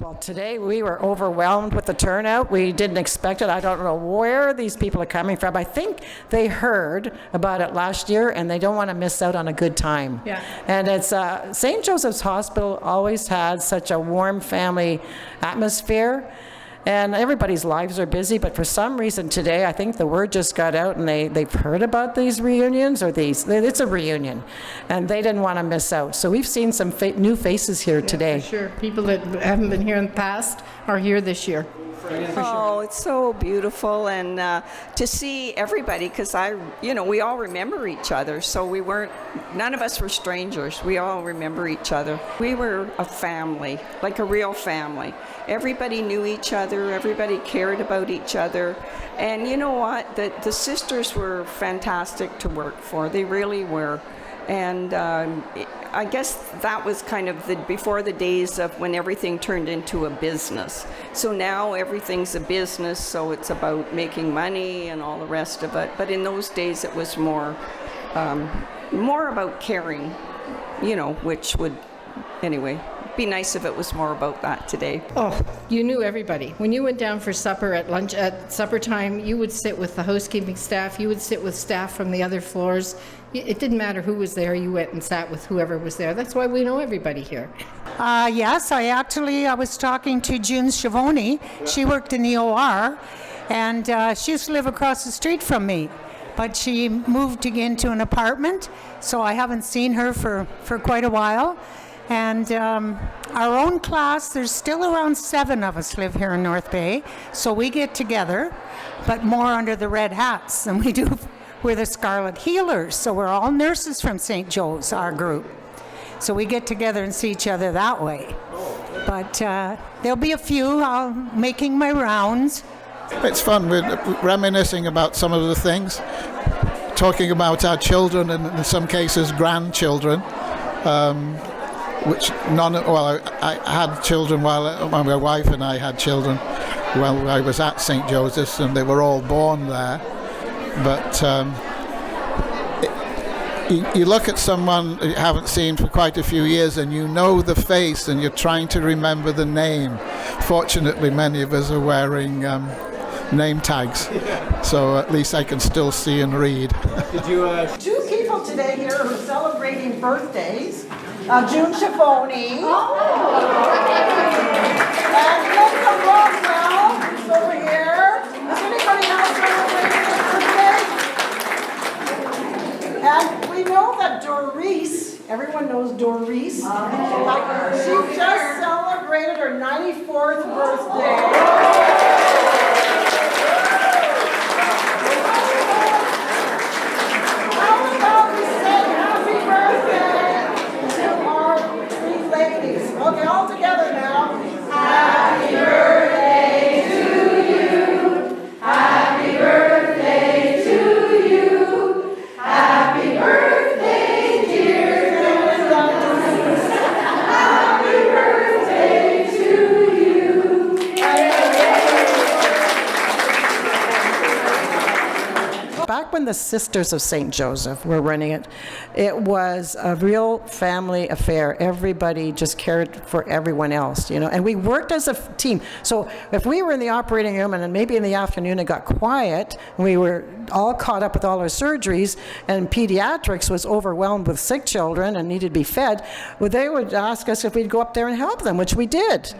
Well, today we were overwhelmed with the turnout. We didn't expect it. I don't know where these people are coming from. I think they heard about it last year and they don't want to miss out on a good time. Yeah. And it's St. Joseph's Hospital always had such a warm family atmosphere. And everybody's lives are busy, but for some reason today, I think the word just got out and they've heard about these reunions, it's a reunion, and they didn't want to miss out. So we've seen some new faces here today. For sure. People that haven't been here in the past are here this year. Oh, it's so beautiful, and to see everybody, because we all remember each other, so none of us were strangers. We all remember each other. We were a family, like a real family. Everybody knew each other, everybody cared about each other, and you know what? The sisters were fantastic to work for. They really were. And I guess that was kind of before the days of when everything turned into a business. So now everything's a business, so it's about making money and all the rest of it. But in those days it was more about caring, which would, anyway, be nice if it was more about that today. Oh, you knew everybody. When you went down for supper at supper time, you would sit with the housekeeping staff, you would sit with staff from the other floors. It didn't matter who was there, you went and sat with whoever was there. That's why we know everybody here. Yes, I was talking to Joan Schiavone. She worked in the OR, and she used to live across the street from me. But she moved into an apartment, so I haven't seen her for quite a while. And our own class, there's still around 7 of us live here in North Bay, so we get together, but more under the red hats than we do. We're the Scarlet Healers, so we're all nurses from St. Joe's, our group. So we get together and see each other that way. But there'll be a few making my rounds. It's fun. We're reminiscing about some of the things, talking about our children and in some cases grandchildren. I had children while my wife and I had children while I was at St. Joseph's, and they were all born there. But you look at someone you haven't seen for quite a few years and you know the face and you're trying to remember the name. Fortunately, many of us are wearing name tags, so at least I can still see and read. Two people today here who are celebrating birthdays. Joan Schiavone. Oh. And Linda Roswell, who's over here. Does anybody else celebrate her birthday? And we know that Doris, everyone knows Doris. She just celebrated her 94th birthday. How about we say happy birthday to our three ladies? Okay, all together now. Happy birthday to you. Happy birthday to you. Happy birthday, dear Doris. Happy birthday to you. Back when the Sisters of St. Joseph were running it, it was a real family affair. Everybody just cared for everyone else, and we worked as a team. So if we were in the operating room and then maybe in the afternoon it got quiet, and we were all caught up with all our surgeries, and pediatrics was overwhelmed with sick children and needed to be fed, well, they would ask us if we'd go up there and help them, which we did.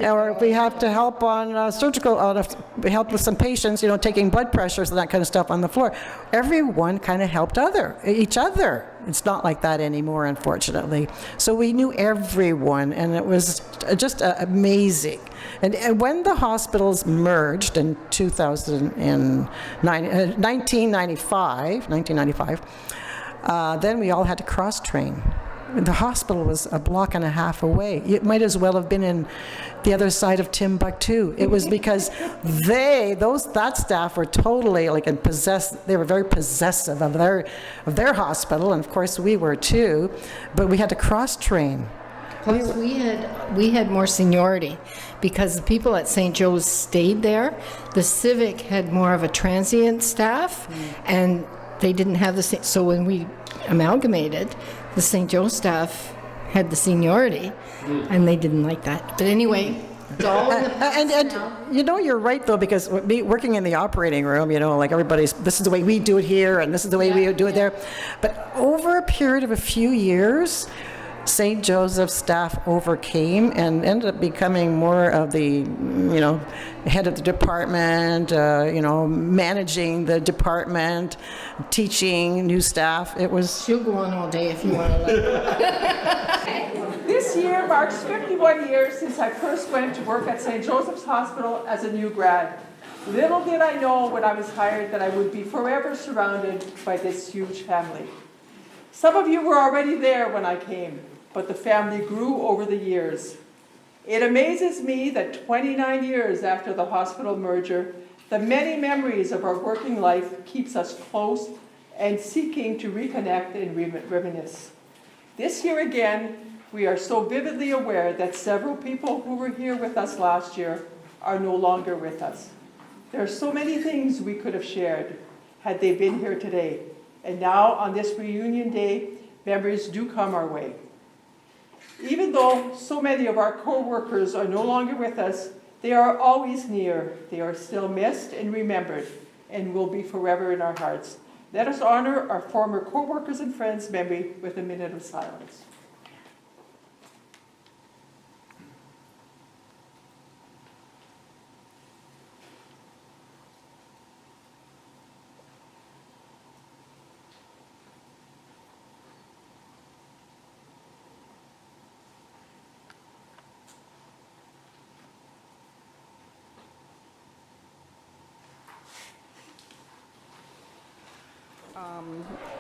Or if we have to help on surgical, we helped with some patients, taking blood pressures and that kind of stuff on the floor. Everyone kind of helped each other. It's not like that anymore, unfortunately. So we knew everyone, and it was just amazing. And when the hospitals merged in 1995, then we all had to cross-train. The hospital was a block and a half away. It might as well have been in the other side of Timbuktu. It was because that staff were totally they were very possessive of their hospital, and of course we were too, but we had to cross-train. Plus, we had more seniority because the people at St. Joe's stayed there. The Civic had more of a transient staff, and they didn't have the same. So when we amalgamated, the St. Joe staff had the seniority, and they didn't like that. But anyway, It's all in the past And now. you know, you're right though, because working in the operating room, you know, like everybody's, this is the way we do it here, and this is the way we do it there. But over a period of a few years, St. Joseph's staff overcame and ended up becoming more of the, you know, head of the department, you know, managing the department, teaching new staff. It was. She'll go on all day if you want to let her. This year marks 51 years since I first went to work at St. Joseph's Hospital as a new grad. Little did I know when I was hired that I would be forever surrounded by this huge family. Some of you were already there when I came, but the family grew over the years. It amazes me that 29 years after the hospital merger, the many memories of our working life keeps us close and seeking to reconnect and reminisce. This year again, we are so vividly aware that several people who were here with us last year are no longer with us. There are so many things we could have shared had they been here today. And now, on this reunion day, memories do come our way. Even though so many of our co-workers are no longer with us, they are always near. They are still missed and remembered and will be forever in our hearts. Let us honor our former co-workers and friends' memory with a minute of silence.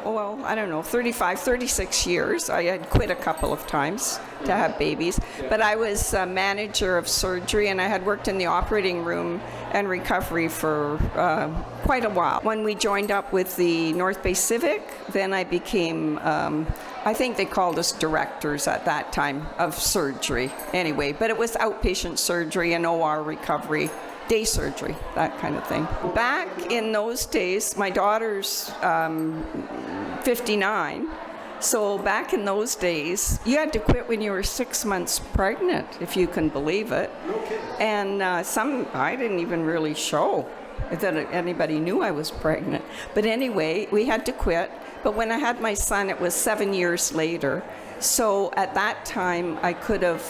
Well, I don't know, 36 years. I had quit a couple of times to have babies. But I was manager of surgery, and I had worked in the operating room and recovery for quite a while. When we joined up with the North Bay Civic, then I became, I think they called us directors at that time of surgery. Anyway, but it was outpatient surgery and OR recovery. Day surgery, that kind of thing. Back in those days, my daughter's 59, so back in those days, you had to quit when you were 6 months pregnant, if you can believe it. Okay. And I didn't even really show that anybody knew I was pregnant. But anyway, we had to quit. But when I had my son, it was 7 years later. So at that time, I could have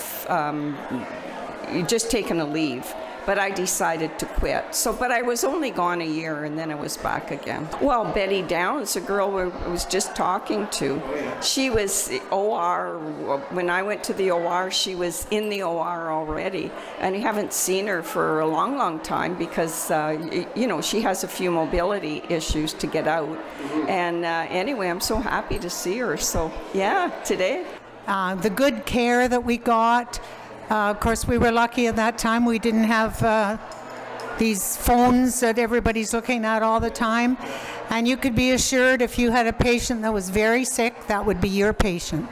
just taken a leave. But I decided to quit. But I was only gone a year, and then I was back again. Well, Betty Downs, the girl I was just talking to, she was OR. When I went to the OR, she was in the OR already. And I haven't seen her for a long, long time because, you know, she has a few mobility issues to get out. And anyway, I'm so happy to see her. So, yeah, today. The good care that we got. Of course, we were lucky at that time. We didn't have these phones that everybody's looking at all the time. And you could be assured if you had a patient that was very sick, that would be your patient.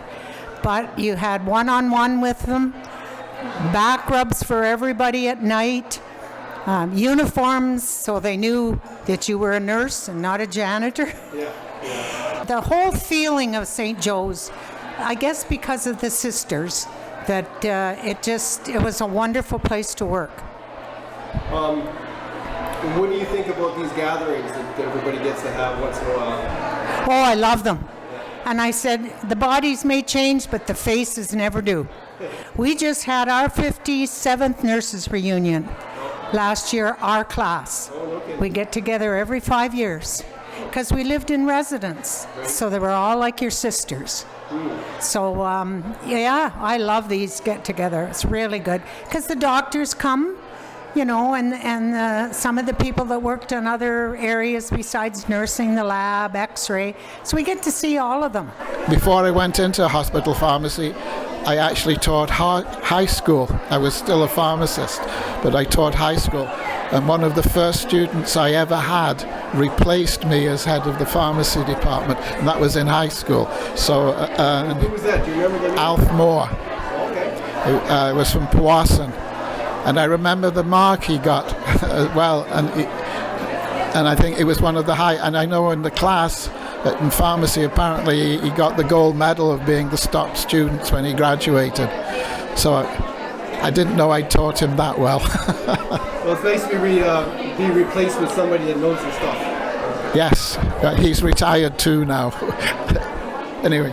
But you had one-on-one with them, back rubs for everybody at night, uniforms so they knew that you were a nurse and not a janitor. Yeah. The whole feeling of St. Joe's, I guess because of the sisters, that it was a wonderful place to work. What do you think about these gatherings that everybody gets to have once in a while? Oh, I love them. And I said, the bodies may change, but the faces never do. We just had our 57th nurses reunion last year, our class. We get together every 5 years because we lived in residence, so they were all like your sisters. So, yeah, I love these get-together. It's really good because the doctors come, you know, and some of the people that worked in other areas besides nursing, the lab, x-ray. So we get to see all of them. Before I went into hospital pharmacy, I actually taught high school. I was still a pharmacist, but I taught high school. And one of the first students I ever had replaced me as head of the pharmacy department, and that was in high school. So, who was that? Do you remember the name? Alf Moore. Okay. It was from Powassan. And I remember the mark he got as well, and I think it was one of the high, and I know in the class in pharmacy apparently he got the gold medal of being the top students when he graduated. So I didn't know I taught him that well. Well, it's nice to be replaced with somebody that knows their stuff. Yes, he's retired too now. Anyway.